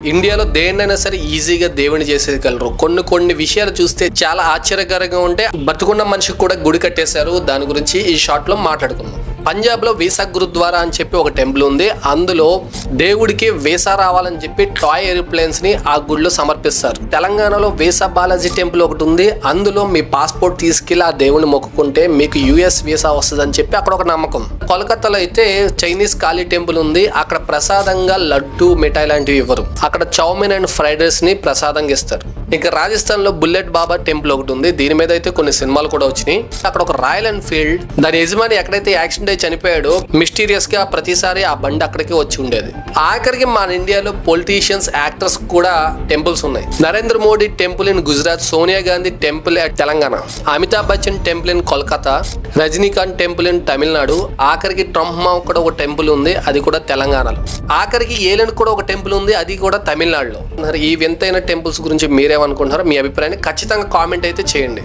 ఇండియాలో దేన్నైనా సరే ఈజీగా దేవుని చేసేయగలరు. కొన్ని విషయాలు చూస్తే చాలా ఆశ్చర్యకరంగా ఉంటే బతుకున్న మనిషికి కూడా గుడి కట్టేశారు. దాని గురించి ఈ షార్ట్ లో మాట్లాడుకుందాం. పంజాబ్ లో వీసా గురుద్వారా అని చెప్పి ఒక టెంపుల్ ఉంది. అందులో దేవుడికి వీసా రావాలని చెప్పి టాయ్ ఏరోప్లేన్స్ ని ఆ గుడిలో సమర్పిస్తారు. తెలంగాణలో వీసా బాలాజీ టెంపుల్ ఒకటి ఉంది. అందులో మీ పాస్పోర్ట్ తీసుకెళ్లి ఆ దేవుని మొక్కుకుంటే మీకు యుఎస్ వీసా వస్తుందని చెప్పి అక్కడ ఒక నమ్మకం. కోల్కతాలో అయితే చైనీస్ కాళీ టెంపుల్ ఉంది. అక్కడ ప్రసాదంగా లడ్డు మిఠాయి లాంటివి ఇవ్వరు. అక్కడ చౌమిన్ అండ్ ఫ్రైడ్ రైస్ ని ప్రసాదంగా ఇస్తారు. ఇంకా రాజస్థాన్ లో బుల్లెట్ బాబా టెంపుల్ ఒకటి ఉంది. దీని మీద అయితే కొన్ని సినిమాలు కూడా వచ్చినాయి. అక్కడ ఒక రాయల్ ఎన్ఫీల్డ్ దాని యజమాని ఎక్కడైతే యాక్సిడెంట్ అయి చనిపోయాడో మిస్టీరియస్ గా ప్రతిసారి ఆ బండి అక్కడికి వచ్చి ఉండేది. ఆఖరికి మన ఇండియాలో పొలిటీషియన్స్, యాక్టర్స్ కూడా టెంపుల్స్ ఉన్నాయి. Narendra Modi temple in Gujarat, Sonia Gandhi temple at Telangana, Amitabh Bachchan temple in Kolkata, Rajinikanth temple in Tamil Nadu, ఆఖరికి ట్రంప్ మావ్ కూడా ఒక టెంపుల్ ఉంది, అది కూడా తెలంగాణలో. ఆఖరికి ఏలెన్ కూడా ఒక టెంపుల్ ఉంది, అది కూడా తమిళనాడులో. మరి ఈ వింతైన టెంపుల్స్ గురించి మీరేమనుకుంటున్నారో మీ అభిప్రాయాన్ని ఖచ్చితంగా కామెంట్ అయితే చేయండి.